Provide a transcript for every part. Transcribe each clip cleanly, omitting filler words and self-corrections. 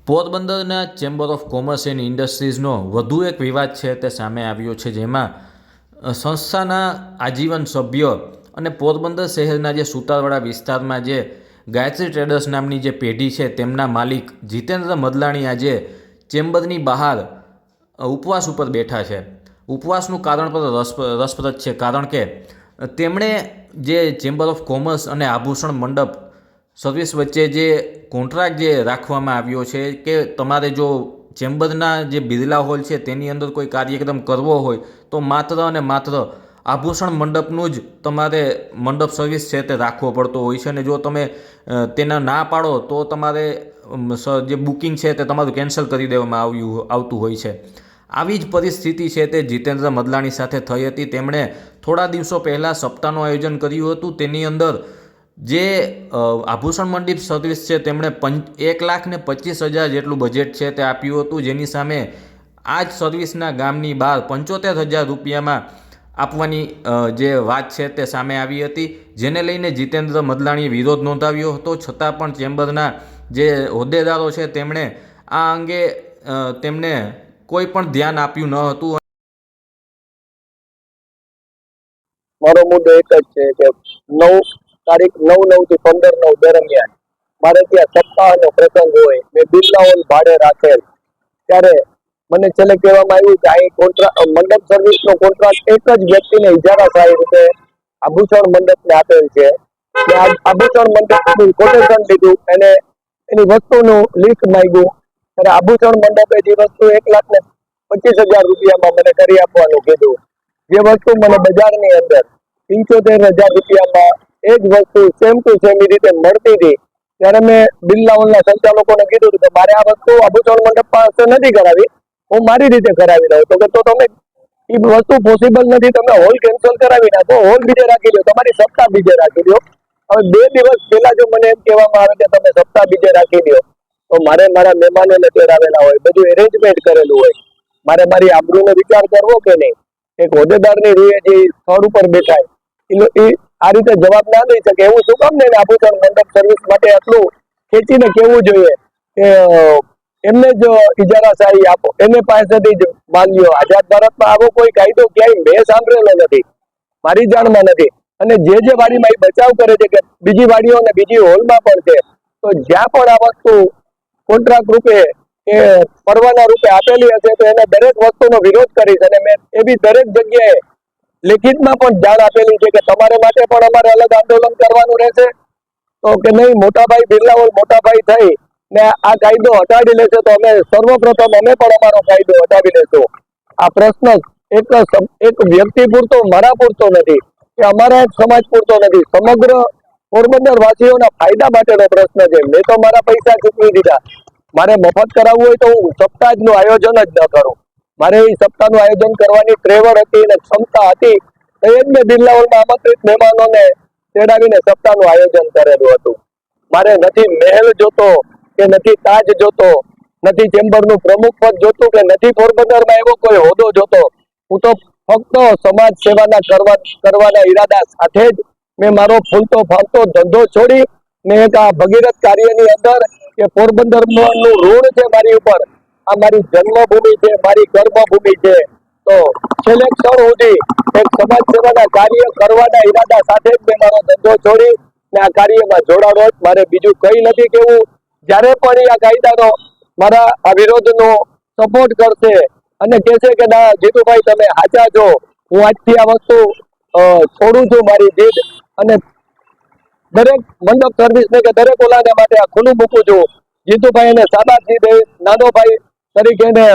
પોરબંદરના chamber of commerce and ઇન્ડસ્ટ્રીઝનો વધુ એક વિવાદ છે તે સામે આવ્યો છે, જેમાં સંસ્થાના આજીવન સભ્યો અને પોરબંદર શહેરના જે સુતારવાડા વિસ્તારમાં જે ગાયત્રી ટ્રેડર્સ નામની જે પેઢી છે તેમના માલિક જીતેન્દ્ર મદલાણી આજે ચેમ્બરની બહાર ઉપવાસ ઉપર બેઠા છે. ઉપવાસનું કારણ પણ રસપ્રદ છે, કારણ કે તેમણે જે ચેમ્બર ઓફ કોમર્સ અને આભૂષણ મંડપ સર્વિસ વચ્ચે જે કોન્ટ્રાક્ટ જે રાખવામાં આવ્યો છે કે તમારે જો ચેમ્બરના જે બિરલા હોલ છે તેની અંદર કોઈ કાર્યક્રમ કરવો હોય તો માત્ર અને માત્ર આભૂષણ મંડપનું જ તમારે મંડપ સર્વિસ છે તે રાખવો પડતો હોય છે, અને જો તમે તેના ના પાડો તો તમારે જે બુકિંગ છે તે તમારું કેન્સલ કરી દેવામાં આવતું હોય છે. આવી જ પરિસ્થિતિ છે તે જીતેન્દ્ર મદલાણી સાથે થઈ હતી. તેમણે થોડા દિવસો પહેલાં સપ્તાહનું આયોજન કર્યું હતું. તેની અંદર જે આભૂષણ મંડપ સર્વિસ છે તેમણે 1,25,000 જેટલું બજેટ છે તે આપ્યું હતું, જેની સામે આ જ સર્વિસના ગામની બહાર 75,000 રૂપિયામાં આપવાની જે વાત છે તે સામે આવી હતી, જેને લઈને જીતેન્દ્ર મદલાણીએ વિરોધ નોંધાવ્યો હતો. છતાં પણ ચેમ્બરના જે હોદ્દેદારો છે તેમણે આ અંગે તેમને કોઈ પણ ધ્યાન આપ્યું ન હતું. મારો મુદ્દો એક જ છે કે તારીખ 9/9 થી 15/9 દરમિયાન મારે ત્યાં સપ્તાહનો પ્રસંગ હોય, મેં બિરલા હોલ ભાડે રાખેલ. ત્યારે મને છેલ્લે કહેવામાં આવ્યું કે અહીં મંડપ સર્વિસનો કોન્ટ્રાક્ટ એક જ વ્યક્તિને ઇજારાશાહી રૂપે આભૂષણ મંડપને આપેલ છે. આભૂષણ મંડપનું કોટેશન લીધું, એને એની વસ્તુનું લિસ્ટ માંગ્યું, અને આભૂષણ મંડપે જે વસ્તુ 1,25,000 રૂપિયામાં મને કરી આપવાનું કીધું. જે વસ્તુ મને બજારની અંદર 75,000 રૂપિયામાં એ જ વસ્તુ સેમ ટુ સેમ રીતે મળતી હતી, ત્યારે મેં બિરલા હોલના સંચાલકોને કીધું કે મારે આ વસ્તુ આભૂષણ મંડપ પાસે નથી કરાવી, હું મારી રીતે કરાવી લઉં. તો તમે એ વસ્તુ પોસિબલ નથી, તમે હોલ કેન્સલ કરાવી નાખો, હોલ બીજે રાખી લો, તમારી સપ્તાહ બીજે રાખી લો. હવે 2 દિવસ પહેલા જો મને એમ કહેવામાં આવે કે તમે સપ્તાહ બીજે રાખી લો, તો મારે મારા મહેમાનોને તેડાવેલા હોય, બધું એરેન્જમેન્ટ કરેલું હોય, મારે મારી આબરૂનો વિચાર કરવો કે નહીં? એક હોદ્દેદારની રૂએ જે સ્થળ ઉપર બેઠા એ આ રીતે જવાબ ના દઈ શકે. એવું શું કામ ને આભૂષણ મંડપ સર્વિસ માટે આટલું ખેંચીને કેવું જોઈએ કે એમને જ ઇજારાશાહી આપો, એને પાસેથી જ માંગ્યો. આઝાદ ભારતમાં આવો કોઈ કાયદો ક્યાંય મેં સાંભળેલો નથી, મારી જાણમાં નથી. અને જે વાડીમાં એ બચાવ કરે છે કે બીજી વાડીઓ અને બીજી હોલમાં પણ છે, તો જ્યાં પણ આ વસ્તુ કોન્ટ્રાક્ટ રૂપે એ પરવાના રૂપે આપેલી હશે તો એને દરેક વસ્તુનો વિરોધ કરીશ. અને મેં એવી દરેક જગ્યાએ લેખિતમાં પણ જાણ આપેલી છે કે તમારે માટે પણ અમારે અલગ આંદોલન કરવાનું રહેશે, તો કે નહીં મોટાભાઈ બિરલા હોલ મોટાભાઈ થઈ ને આ કાયદો હટાવી લેશે તો અમે સર્વપ્રથમ અમે પણ અમારો કાયદો હટાવી લેશું. આ પ્રશ્ન એક વ્યક્તિ પૂરતો, મારા પૂરતો નથી કે અમારા એક સમાજ પૂરતો નથી, સમગ્ર પોરબંદર વાસીઓના ફાયદા માટેનો પ્રશ્ન છે. મેં તો મારા પૈસા ચૂકવી દીધા, મારે મફત કરાવવું હોય તો હું સપ્તાહનું આયોજન જ ન કરું. મારે એ સપ્તાહનું આયોજન કરવાની ટ્રેવડ હતી અને ક્ષમતા હતી, તો એ જ મેં બિરલા હોલમાં આમંત્રિત મહેમાનોને તેડાવીને સપ્તાહનું આયોજન કરેલું હતું. મારે નથી મહેલ જોતો કે નથી તાજ જોતો, નથી ચેમ્બરનું પ્રમુખ પદ જોતું, કે નથી પોરબંદરમાં એવો કોઈ હોદ્દો જોતો. હું તો ફક્ત સમાજ સેવાના કરવાના ઈરાદા સાથે જ મેં મારો ફૂલતો ફાલતો ધંધો છોડી ને એક આ ભગીરથ કાર્યની અંદર કે પોરબંદરનું ઋણ છે મારી ઉપર, આ મારી જન્મભૂમિ છે, મારી કર્મભૂમિ છે, તો છેલ્લે ક્ષણ સુધી એક સમાજ સેવાના કાર્ય કરવાના ઈરાદા સાથે જ મેં મારો ધંધો છોડી ને આ કાર્યમાં જોડાડો. મારે બીજું કઈ નથી કેવું. જ્યારે પણ આ કાયદાનો મારા આ વિરોધનો સપોર્ટ કરશે અને કહેશે કે ના જીતુભાઈ તમે સાચા છો, હું આજથી આ વસ્તુ છોડું છું મારી જીદ, અને દરેક મંડપ સર્વિસને કે દરેક ઓલાને માટે આ ખુલ્લું મૂકું છું. જીતુભાઈ એને શાબાશી દે, નાનો ભાઈ તરીકે એને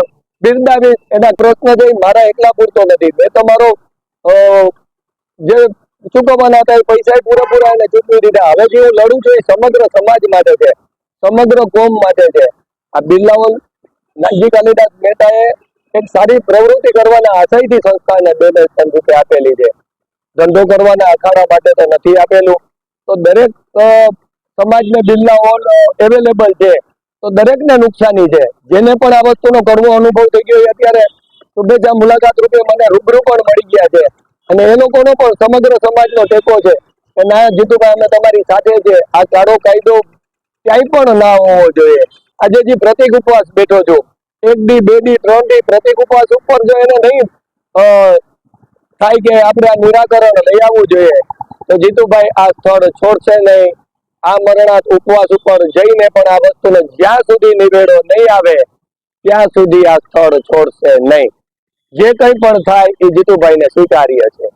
બિરદાવી, એના પ્રશ્ન જઈ મારા એકલા પૂરતો નથી. મેં તો મારો જે ચૂકવવાના હતા એ પૈસા પૂરેપૂરા એને ચૂકવી દીધા. હવે જે હું લડું છું એ સમગ્ર સમાજ માટે છે, સમગ્ર કોમ માટે છે. આ બિરલા હોલ નાનજી કાલિદાસ મહેતાએ એક સારી પ્રવૃત્તિ કરવાના આશયથી સંસ્થાને ડોનેશન રૂપે આપેલી છે, ધંધો કરવાના અખાડા માટે તો નથી આપેલું. તો દરેક સમાજને બિરલા હોલ અવેલેબલ છે, તો દરેકને નુકસાની છે. જેને પણ આ વસ્તુનો કડવો અનુભવ થઈ ગયો અત્યારે શુભેચ્છા મુલાકાત રૂપે મને રૂબરૂ પણ મળી ગયા છે, અને એ લોકોનો પણ સમગ્ર સમાજનો ટેકો છે કે ના જીતુભાઈ અમે તમારી સાથે છે, આ કાળો કાયદો ક્યાંય પણ ના હોવો જોઈએ. આજે જે પ્રતિક ઉપવાસ બેઠો છું, 1 દી 2 દી 3 દી પ્રતિક ઉપવાસ ઉપર જો એને નહીં થાય કે આપણે આ નિરાકરણ લઈ આવવું જોઈએ, તો જીતુભાઈ આ સ્થળ છોડશે નહીં. આ મરણાત ઉપવાસ ઉપર જઈને પણ આ વસ્તુને જ્યાં સુધી નિવેડો નહીં આવે ત્યાં સુધી આ સ્થળ છોડશે નહીં. જે કંઈ પણ થાય એ જીતુભાઈને સ્વીકાર્ય છે.